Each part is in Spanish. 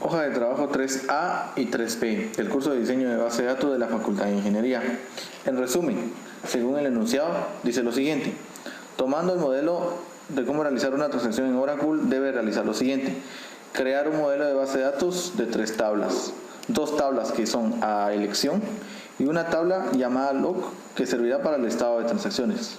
Hoja de trabajo 3A y 3B del curso de diseño de base de datos de la Facultad de Ingeniería. En resumen, según el enunciado, dice lo siguiente: tomando el modelo de cómo realizar una transacción en Oracle, debe realizar lo siguiente: crear un modelo de base de datos de 3 tablas, 2 tablas que son a elección y una tabla llamada log que servirá para el estado de transacciones.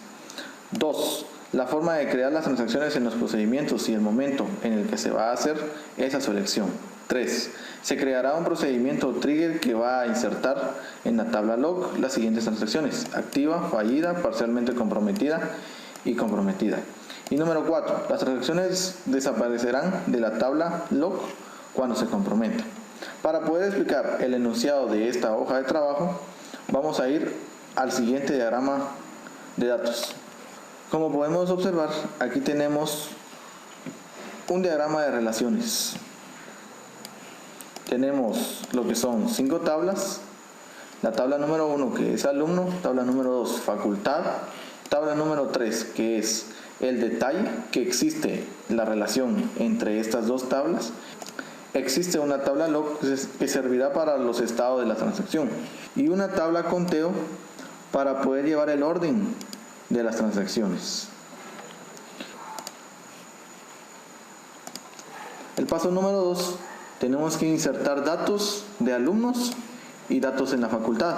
2. La forma de crear las transacciones en los procedimientos y el momento en el que se va a hacer esa su elección. 3. Se creará un procedimiento trigger que va a insertar en la tabla log las siguientes transacciones: activa, fallida, parcialmente comprometida y comprometida. Y número 4. Las transacciones desaparecerán de la tabla log cuando se comprometa. Para poder explicar el enunciado de esta hoja de trabajo, vamos a ir al siguiente diagrama de datos. Como podemos observar, aquí tenemos un diagrama de relaciones. Tenemos lo que son 5 tablas: la tabla número 1 que es alumno, tabla número 2 facultad, tabla número 3 que es el detalle que existe la relación entre estas dos tablas. Existe una tabla log que servirá para los estados de la transacción y una tabla conteo para poder llevar el orden de las transacciones. El paso número 2, tenemos que insertar datos de alumnos y datos en la facultad.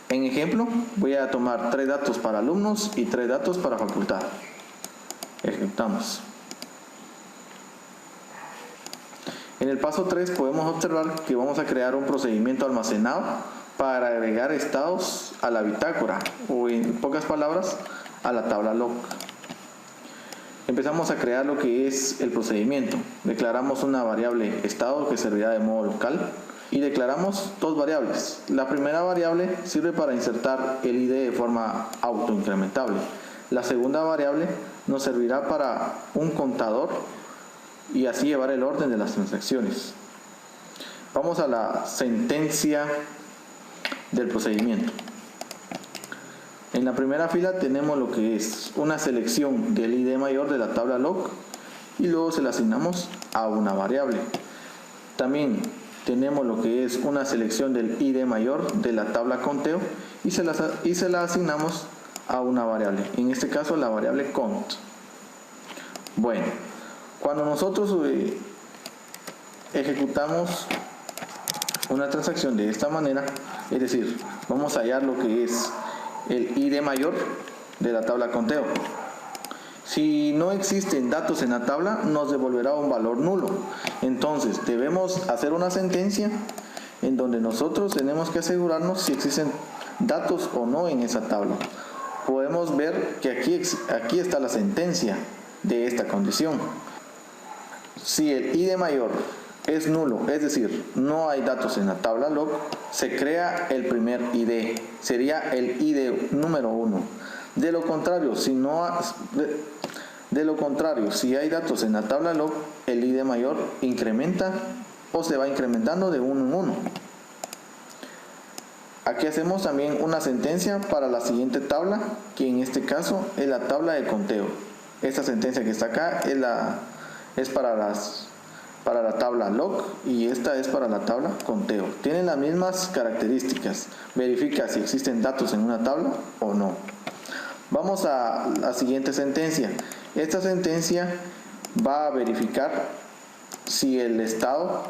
En ejemplo, voy a tomar 3 datos para alumnos y 3 datos para facultad. Ejecutamos. En el paso 3 podemos observar que vamos a crear un procedimiento almacenado para agregar estados a la bitácora, o en pocas palabras, a la tabla log. Empezamos a crear lo que es el procedimiento. Declaramos una variable estado que servirá de modo local y declaramos 2 variables. La primera variable sirve para insertar el ID de forma autoincrementable. La segunda variable nos servirá para un contador y así llevar el orden de las transacciones. Vamos a la sentencia del procedimiento. En la primera fila tenemos lo que es una selección del ID mayor de la tabla log y luego se la asignamos a una variable. También tenemos lo que es una selección del ID mayor de la tabla conteo y se la asignamos a una variable, en este caso la variable cont. Bueno, cuando nosotros ejecutamos una transacción de esta manera, es decir, vamos a hallar lo que es el ID mayor de la tabla conteo. Si no existen datos en la tabla, nos devolverá un valor nulo. Entonces debemos hacer una sentencia en donde nosotros tenemos que asegurarnos si existen datos o no en esa tabla. Podemos ver que aquí está la sentencia de esta condición. Si el ID mayor es nulo, es decir, no hay datos en la tabla log, se crea el primer ID, sería el ID número 1. De lo contrario, si hay datos en la tabla log, el ID mayor incrementa o se va incrementando de 1 en 1. Aquí hacemos también una sentencia para la siguiente tabla, que en este caso es la tabla de conteo. Esta sentencia que está acá es para la tabla log y esta es para la tabla conteo. Tienen las mismas características. Verifica si existen datos en una tabla o no. Vamos a la siguiente sentencia. Esta sentencia va a verificar si el estado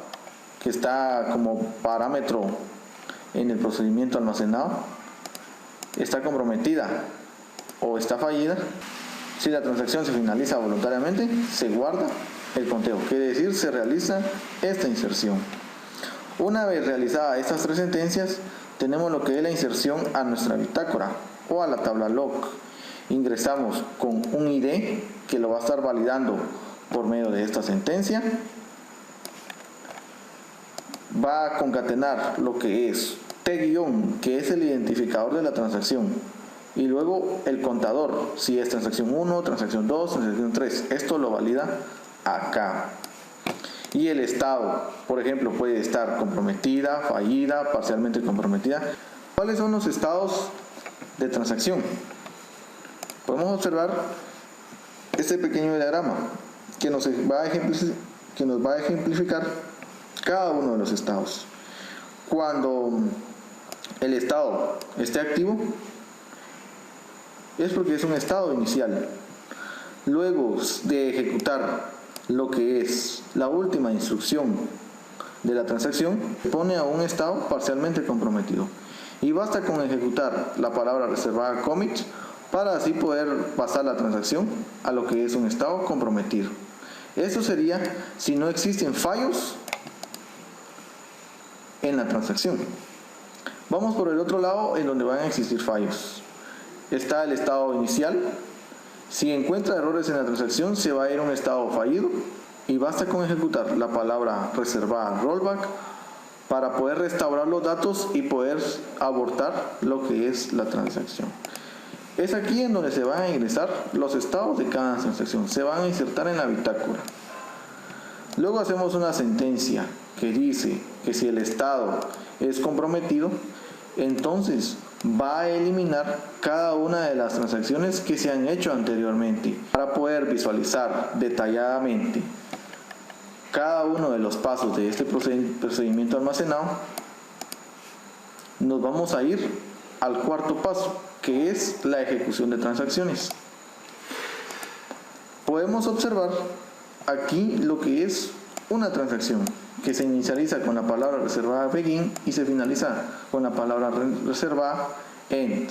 que está como parámetro en el procedimiento almacenado está comprometida o está fallida. Si la transacción se finaliza voluntariamente, se guarda el conteo, quiere decir se realiza esta inserción. Una vez realizada estas 3 sentencias, tenemos lo que es la inserción a nuestra bitácora o a la tabla log. Ingresamos con un ID que lo va a estar validando por medio de esta sentencia. Va a concatenar lo que es T-, que es el identificador de la transacción, y luego el contador, si es transacción 1, transacción 2, transacción 3. Esto lo valida acá. Y el estado, por ejemplo, puede estar comprometida, fallida, parcialmente comprometida. ¿Cuáles son los estados de transacción? Podemos observar este pequeño diagrama que nos va a que nos va a ejemplificar cada uno de los estados. Cuando el estado esté activo, es porque es un estado inicial. Luego de ejecutar lo que es la última instrucción de la transacción, pone a un estado parcialmente comprometido. Y basta con ejecutar la palabra reservada commit para así poder pasar la transacción a lo que es un estado comprometido. Eso sería si no existen fallos en la transacción. Vamos por el otro lado, en donde van a existir fallos. Está el estado inicial. Si encuentra errores en la transacción, se va a ir a un estado fallido y basta con ejecutar la palabra reservada rollback para poder restaurar los datos y poder abortar lo que es la transacción. Es aquí en donde se van a ingresar los estados de cada transacción, se van a insertar en la bitácora. Luego hacemos una sentencia que dice que si el estado es comprometido, entonces va a eliminar cada una de las transacciones que se han hecho anteriormente. Para poder visualizar detalladamente cada uno de los pasos de este procedimiento almacenado, nos vamos a ir al cuarto paso, que es la ejecución de transacciones. Podemos observar aquí lo que es una transacción que se inicializa con la palabra reservada begin y se finaliza con la palabra reservada end.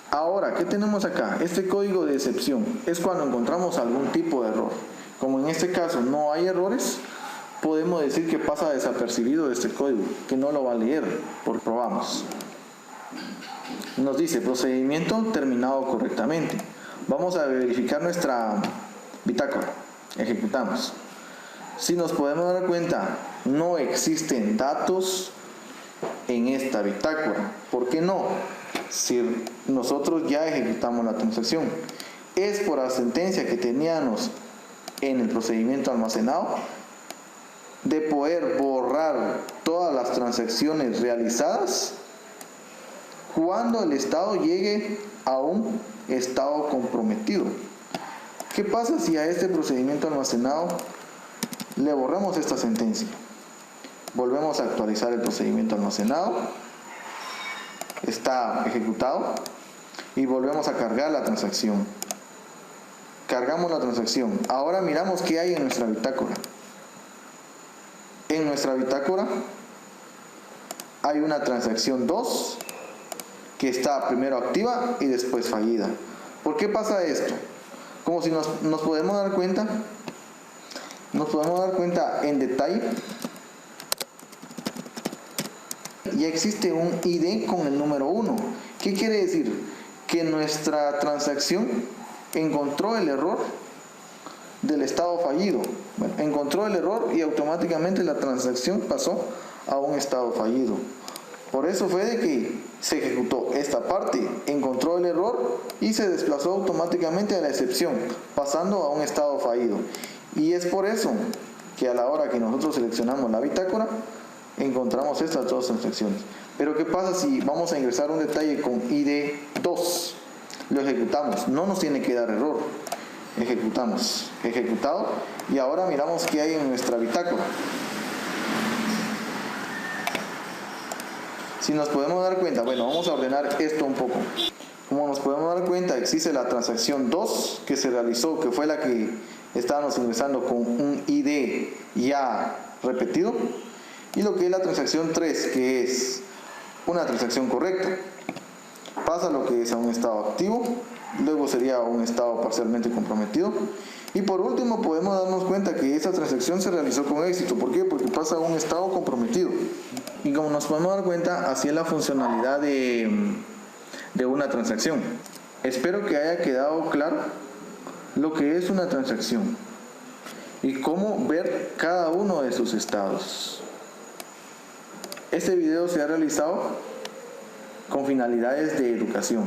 Ahora, ¿qué tenemos acá? Este código de excepción es cuando encontramos algún tipo de error. Como en este caso no hay errores, podemos decir que pasa desapercibido este código, que no lo va a leer, porque probamos. Nos dice procedimiento terminado correctamente. Vamos a verificar nuestra bitácora. Ejecutamos. Si nos podemos dar cuenta, no existen datos en esta bitácora. ¿Por qué no? Si nosotros ya ejecutamos la transacción, es por la sentencia que teníamos en el procedimiento almacenado de poder borrar todas las transacciones realizadas cuando el estado llegue a un estado comprometido. ¿Qué pasa si a este procedimiento almacenado le borramos esta sentencia? Volvemos a actualizar el procedimiento almacenado, está ejecutado y volvemos a cargar la transacción. Cargamos la transacción. Ahora miramos qué hay en nuestra bitácora. En nuestra bitácora hay una transacción 2 que está primero activa y después fallida. ¿Por qué pasa esto? Como si nos podemos dar cuenta, en detalle. Ya existe un ID con el número 1. ¿Qué quiere decir? Que nuestra transacción encontró el error del estado fallido. Bueno, encontró el error y automáticamente la transacción pasó a un estado fallido. Por eso fue de que se ejecutó esta parte, encontró el error y se desplazó automáticamente a la excepción, pasando a un estado fallido. Y es por eso que a la hora que nosotros seleccionamos la bitácora, encontramos estas dos transacciones. Pero ¿qué pasa si vamos a ingresar un detalle con ID 2? Lo ejecutamos, no nos tiene que dar error. Ejecutamos, ejecutado, y ahora miramos qué hay en nuestra bitácora. Si nos podemos dar cuenta, bueno, vamos a ordenar esto un poco. Como nos podemos dar cuenta, existe la transacción 2 que se realizó, que fue la que estábamos ingresando con un ID ya repetido, y lo que es la transacción 3, que es una transacción correcta. Pasa lo que es a un estado activo, luego sería un estado parcialmente comprometido, y por último podemos darnos cuenta que esa transacción se realizó con éxito. ¿Por qué? Porque pasa a un estado comprometido. Y como nos podemos dar cuenta, así es la funcionalidad de una transacción. Espero que haya quedado claro lo que es una transacción y cómo ver cada uno de sus estados. Este video se ha realizado con finalidades de educación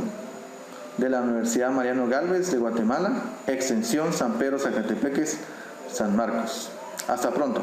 de la Universidad Mariano Gálvez de Guatemala, extensión San Pedro Zacatepeques, San Marcos. Hasta pronto.